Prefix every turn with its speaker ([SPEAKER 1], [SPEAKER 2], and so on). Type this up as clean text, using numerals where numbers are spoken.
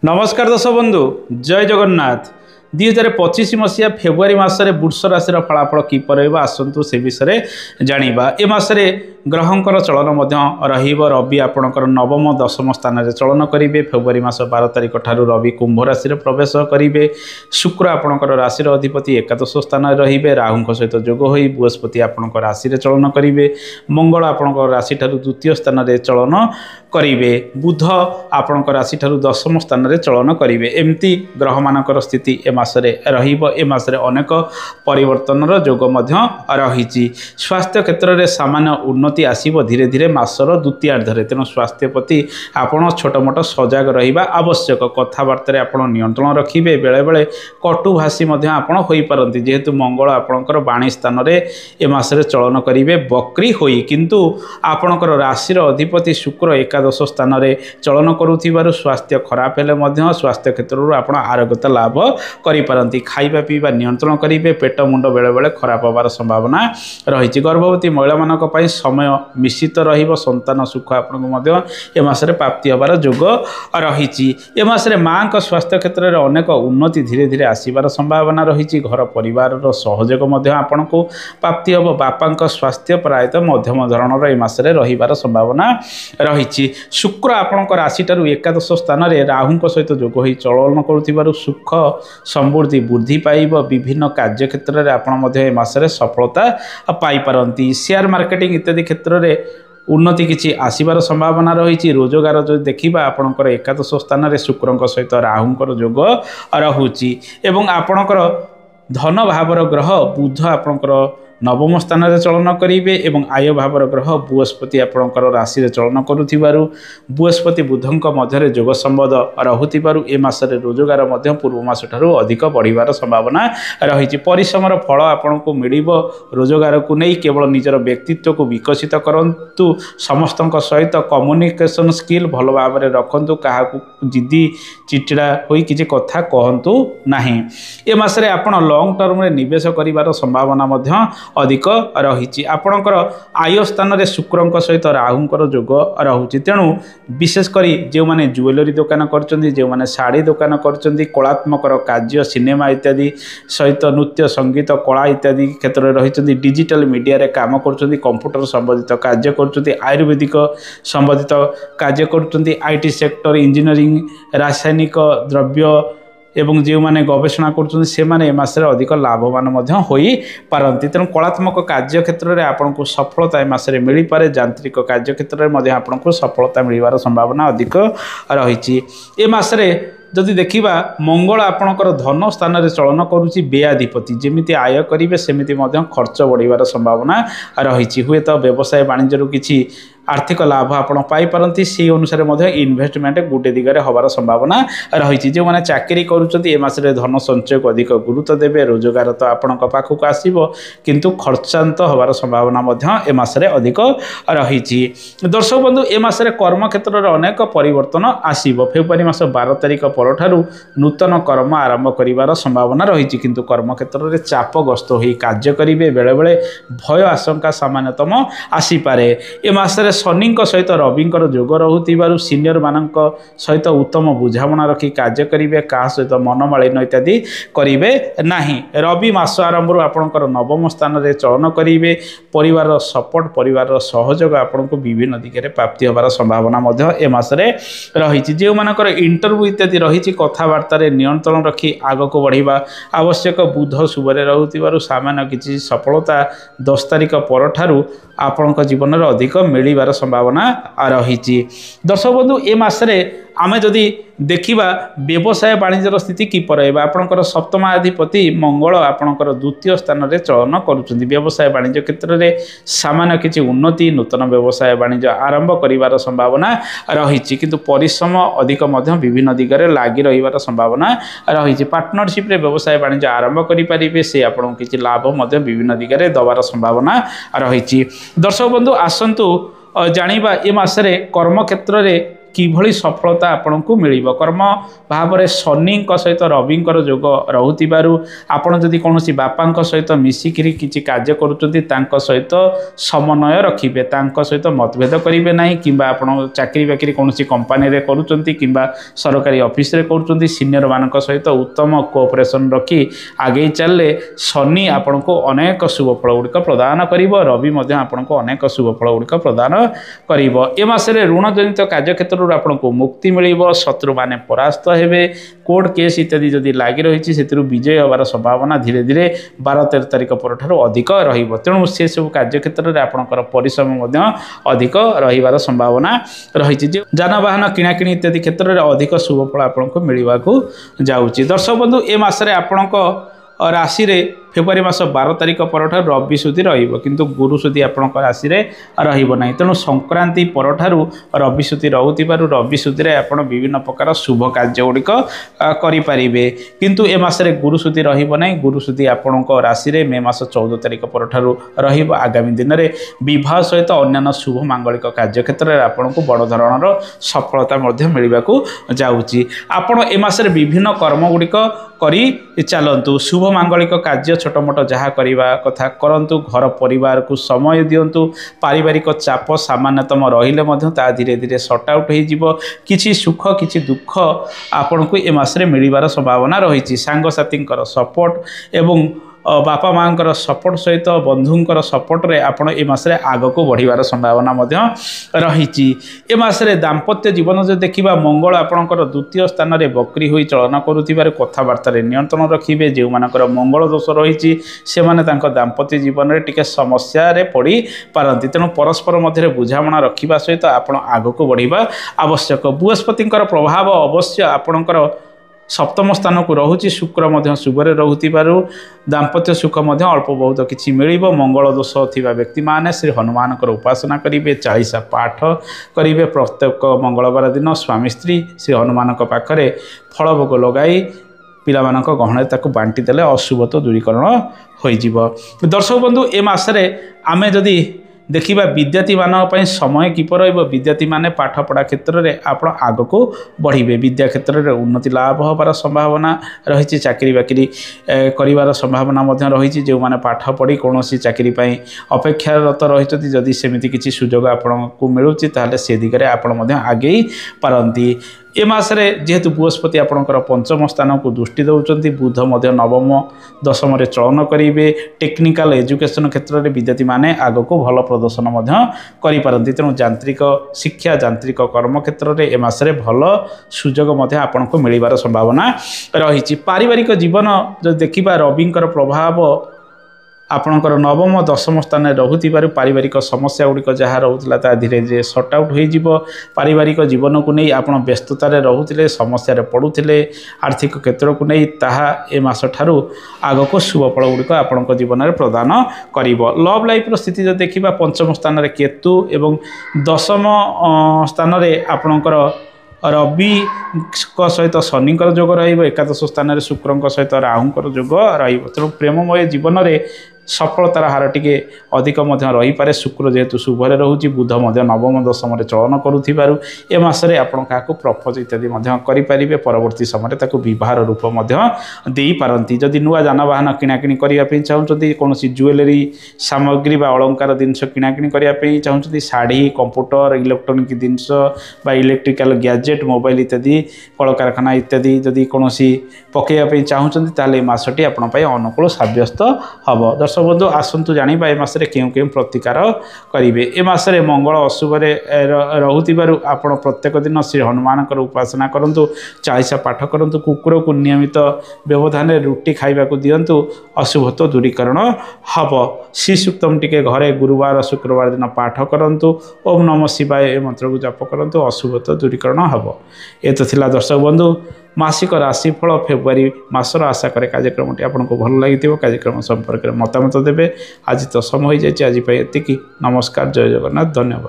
[SPEAKER 1] नमस्कार दर्शक बंधु जय जगन्नाथ 2025 मसीहा फेब्रुआरी मसरे वृष राशि फलाफल किपर आसतु से विषय जाना ए मसरे ग्रहंकर चलन रवि आपणकर नवम दशम स्थान में चलन करेंगे। फेब्रुआरी मास 12 तारिख ठारू रवि कुंभ राशि प्रवेश करेंगे। शुक्र आपणकर राशि अधिपति एकादश स्थान में रे राहु सहित जोग हो बृहस्पति आपण राशि चलन करेंगे। मंगल आपण राशि ठारू द्वितीय स्थान में चलन करेंगे। बुध आपण राशि ठारू दशम स्थान में चलन करेंगे। एमती ग्रह मानकर स्थिति ए मासरे ए मासरे अनेक परिवर्तन जोग रही। स्वास्थ्य क्षेत्र में सामान्य उन्नति आसीबो धीरे धीरे मासर द्वितीयार्धरे। तेणु स्वास्थ्य प्रति आपण छोट मोट सजग रहिबा आवश्यक। कथबार्ता आपण नियंत्रण रखिबे। बेले बेले कटुभाषी आपण होई पारंती जेहेतु मंगल आपणकर वाणी स्थान में ए मासरे चलन करेंगे बक्री होई, किंतु आपणकर राशि अधिपति शुक्र एकादश स्थान में चलन करुथिबारु स्वास्थ्य खराब हेले स्वास्थ्य क्षेत्र आपण आरोग्यता लाभ करिपारंती। खाइबा पीबा नियंत्रण करेंगे। पेट मुंड बेले बेले खराब होबार संभावना रही। गर्भवती महिला मानक पई समय मिश्रित रहिबो। संतान सुख आपनको ए मासरे प्राप्ति होबार जोग रही। ए मासरे मां को स्वास्थ्य क्षेत्र में अनेक उन्नति धीरे धीरे आसीबार संभावना रही। घर परिवार सहयोग आपनको प्राप्ति हम। बापा स्वास्थ्य प्रायतः मध्यम धरणर ए मासरे रहिबार संभावना रही। शुक्र आपणकर राशिठार एकादश स्थान में राहु सहित जोग हो चलन करुथिबारु सुख समृद्धि वृद्धि पाइब। विभिन्न कार्य क्षेत्र में आपण ए मासरे सफलता पाई पारंती। शेयर मार्केटिंग इत्यादि क्षेत्र में उन्नति किछि आसीबार संभावना रही। रोजगार जो देखा आपणकर एकादश स्थान में शुक्र सहित राहुंकर जोग रहुछि एवं आपणकर धन भावर ग्रह बुध आपणकर नवम स्थान में चलन करेंगे एवं आय भावर ग्रह बृहस्पति आपणकर राशि चलन करुथिबारु बृहस्पति बुधक मध्य जोग संबंध रहुथिबारु ए मासरे रोजगार पूर्व मास ठारू अधिक बढ़िबार संभावना रही। परिश्रमर फल आपको मिलिबो। रोजगार को नहीं केवल निजर व्यक्तित्व को विकसित करंतु। समस्त सहित कम्युनिकेशन स्किल भल भाव में रखंतु। क्या जिद्दी चिड़चिड़ा होई किछि कथा कहंतु नाही। ए मासरे आपण लॉन्ग टर्म में निवेश करिवार संभावना अधिक रही। आपणकर आय स्थान में शुक्र सहित राहुंकर जोग रहुछि। तेणु विशेषकर जो मैंने ज्वेलरी दुकान करछन्ती, जो मैंने साड़ी दुकान करछन्ती, कलात्मक कार्य सिनेमा इत्यादि सहित नृत्य संगीत कला इत्यादि क्षेत्र में रही। डिजिटल मीडिया रे काम करछन्ती, कंप्यूटर संबंधित कार्य करछन्ती, आयुर्वेदिक संबंधित कार्य करछन्ती, आईटी सेक्टर, इंजीनियरिंग, रासायनिक द्रव्य एवं जो मैंने गवेषणा कर अधिक लाभवान होई पारंती। तेणु कलात्मक कार्य क्षेत्र में आपको सफलता मासरे मिल पारे। यांत्रिक कार्य क्षेत्र में आपको सफलता मिलवार संभावना अधिक रही। ए मासरे जदि देखा मंगल आपणकर धन स्थान में चलन करुच्ची व्ययाधिपति। जमी आय करेंगे सेमती खर्च बढ़िवार संभावना रही। हुए तो व्यवसाय वाणिज्य किसी आर्थिक लाभ आप पाइपारती। से अनुसार इन्वेस्टमेंट गोटे दिगरे हबार संभावना रही। जो मैंने चाकरी करुँचे मासरे धन संचय को अधिक गुरुत्व देवे। रोजगार तो आपण पाखक आसो किंतु खर्चांत हबार संभावना ए मासरे अधिक रही। दर्शक बंधु ए मासरे कर्म क्षेत्र में अनेक परिवर्तन आसीबो। फेब्रुआरी मास 12 तारिख परठारु नूतन कर्म आरंभ करिवार संभावना रही। किंतु कर्म क्षेत्र में चापग्रस्त होई कार्य करेंगे। बेले बेले भय आशंका सामान्यतम आसीपारे। ए मासरे शनि सहित रविंकर जोग रहुथिबारु सीनियर मानक सहित उत्तम बुझामणा रखी कार्य करेंगे। क्या सहित मनमालिन इत्यादि करेंगे नहीं। रवि मास आरंभ आपणकर नवम स्थान में चयन करेंगे। परिवार सपोर्ट परिवार सहयोग आपको विभिन्न दिगरे प्राप्ति होबार संभावना ए मासरे रही। जो मानकर इंटरव्यू इत्यादि रही कथबार्ता नियंत्रण रखी आग को बढ़िबा आवश्यक। बुध शुभरे रहुथिबारु सामान्य किछि सफलता 10 तारिख परठारु आपणक जीवन में अधिक मिलवार संभावना रही। दर्शक बंधु ए मासरे आमे जदि देखिबा व्यवसाय वाणिज्यर स्थिति किपर है। आपणकर सप्तमाधिपति मंगल आपणकर द्वितीय स्थान में चयन करुछन्ति। व्यवसाय वाणिज्य क्षेत्र में सामान्य किछि उन्नति नूतन व्यवसाय वाणिज्य आरंभ करिवार संभावना रही। किंतु परिश्रम अधिक विभिन्न दिगरे लागी रहिबार संभावना रही। पार्टनरशिप रे व्यवसाय वाणिज्य आरंभ करि परिबे। से आपन किछि लाभ विभिन्न दिगरे दबार संभावना रही। दर्शक बंधु आसंतु जानिबा ए मासरे कर्म क्षेत्र में किभली सफलता आपको मिल कर्म भाव में शनि सहित रविंकर जोग रोथिबारु आपण जदि कौन बापा सहित मिसिकी किसी कार्य करुँच सहित समन्वय रखिए सहित मतभेद करेंगे ना कि चाकरी बाकरी कौन कंपानी करुँच कि सरकारी ऑफिस रे करुँच सीनियर मान सहित उत्तम कोऑपरेशन रखी आगे चलले शनि आपण को अनेक शुभ फल गुड़िक प्रदान कर रवि आपण को अनेक शुभ फल गुड़िक प्रदान कर मसरे ऋण जनित कार्य क्षेत्र आपको मुक्ति मिल शत्रु माने परास्त हेबे कोर्ट केस इत्यादि जदि लगी रही से विजय होबार संभावना धीरे धीरे 12-13 तारिख पर अधिक तेणु से सब कार्य क्षेत्र में आपंकर परिश्रम अधिक रही संभावना रही जानवाहन किणाकिणी इत्यादि क्षेत्र में अधिक शुभ फल आपको मिलवा जाऊँगी। दर्शक बंधु ए मसरे आपण राशि रे फेब्रुआरी मास 12 तारिख पर रवि सुधी किंतु गुरु सुधी आपण राशि रही तेणु संक्रांति पर रवि सुधी रोथिबारु रवि सुधी रे आपण विभिन्न प्रकार शुभ कार्य गुड़िक करें किंतु ए मसरे गुरु सुधी रही गुरु सुधी आपण राशि रे मे मास 14 तारिख पर आगामी दिन में विवाह सहित अन्य शुभ मांगलिक कार्य क्षेत्र में आपन को बड़ धरणर सफलता मिलवा जाऊँगी। आपण ए मसरे विभिन्न कर्म गुड़िक करी चलतु शुभ मांगलिक कार्य छोट मोट जहाँ करवा कथा करंतु घर परिवार को समय दिंतु पारिवारिक चाप सामान्यतम रहिले ता धीरे धीरे सॉर्ट आउट हो किछि सुख किछि दुख आपण को ए मासरे मिलवार संभावना रही सांगसाथी सपोर्ट एवं बापा माँ सपोर्ट सहित बंधुंकर सपोर्ट रे आपण ए मासरे आग को बढ़िवार संभावना रही ए मासरे दाम्पत्य जीवन जो देखा मंगल आपणकर द्वितीय स्थान में बकरी हुई चलन करुथिबार कथबार्ता नियंत्रण रखिए जो मानकर मंगल दोष रही से माने दाम्पत्य जीवन में टिके समस्या रे पड़ी पारती तेणु परस्पर मध्य बुझामणा रखा सहित आप आग को बढ़िया आवश्यक। बृहस्पति प्रभाव अवश्य आपणकर सप्तम स्थान को रोचे शुक्र शुभरे रोथिबारु दाम्पत्य सुख अल्प बहुत किसी मिल मंगल दोष थिबा व्यक्ति माने श्री हनुमान उपासना करेंगे 40 पाठ करेंगे प्रत्येक मंगलवार दिन स्वामी स्त्री श्री हनुमान पाखरे फल भोग लगाई पिलामानक गहणे ताकू बांटी देले अशुभ तो दूरीकरण हो। दर्शक बंधु ए मासरे आमे जदि देखा विद्यार्थी मान समय किपर विद्यार्थी माने पाठ पढ़ा क्षेत्र में आप आग को बढ़े विद्या क्षेत्र में उन्नति लाभ होबार संभावना रही चाकरी बाकरी कर संभावना रही जो मैंने पाठ पढ़ी कौन चाकरी अपेक्षारत रही जदि सेमती किसी सुजोग आपन को मिलूँ ताहले से दिगरे आपण आगे पारती। ए मासरे जेहेतु बृहस्पति आपणकर पंचम स्थान को दृष्टि दौरान बुध नवम दशम चलन करेंगे टेक्निकल एजुकेशन क्षेत्र में विद्यार्थी माने आग को भल प्रदर्शन करें तेणु यांत्रिक शिक्षा यांत्रिक कर्म क्षेत्र में ए मासरे भल सुजोग आपन को मिलवार संभावना रही। पारिवारिक जीवन जो देखा रविंकर प्रभाव आपणकर नवम दशम स्थान में रोथिबारु पारिवारिक समस्या गुड़िक जहाँ रोला धीरे धीरे सॉर्ट आउट हो पारिवारिक जीवन को नहीं आप व्यस्ततार रोते समस्या पड़ुले आर्थिक क्षेत्र को नहीं ताहा ए मास ठारू आग को शुभ फल गुड़िक आपण जीवन में प्रदान कर। लव लाइफ स्थिति जो देखा पंचम स्थान में केतु एवं दशम स्थान में आपणकर रवि सहित शनिकर जोग एकादश स्थान में शुक्र सहित राहुंकर जोग तेणु प्रेममय जीवन में सफलतार हार टिके अधिक रही पारे। शुक्र जेहेतु शुभरे रोचे बुध नवम दशम चलन करुथिबारु ए मासरे आपण काको प्रपोज इत्यादि करें परवर्ती समय ताको विवाहर रूप दे पारती। जदि नुआ जानवाहन किणाकिणी करने चाहते कौन ज्वेलरी सामग्री बा अलंकार जिनस किणाकिणी करने चाहते शाढ़ी कंप्यूटर इलेक्ट्रोनिक जिनस बा इलेक्ट्रिकल गैजेट मोबाइल इत्यादि कलकारखाना इत्यादि जदि कौन पकड़ापी चाहते ताले मासटी आपंपाई अनुकूल सब्यस्त हम। दर्शक बंधु आसतु जाना ए मासरे केउं प्रतिकार करेंगे। ए मासरे मंगल अशुभरे रोथिबारु आपण प्रत्येक दिन श्री हनुमान उपासना करंतु 40 पाठ करंतु कुकुर को नियमित व्यवधान रुटी खाइबा को दियंतु अशुभ तो दूरीकरण हम। श्री सूक्तम टिके घरे गुरुवार शुक्रवार दिन पाठ करंतु ओम नमः शिवाय मंत्र को जप करंतु अशुभ तो दूरीकरण हम। ए तो थिला दर्शक बंधु मासिक राशिफल फेब्रुआरी मासर आशा करे कार्यक्रमटी आपको भल लगी कार्यक्रम संपर्क में मतामत देवे। आज तो समय हो जाए आज एतिकी। नमस्कार, जय जगन्नाथ, धन्यवाद।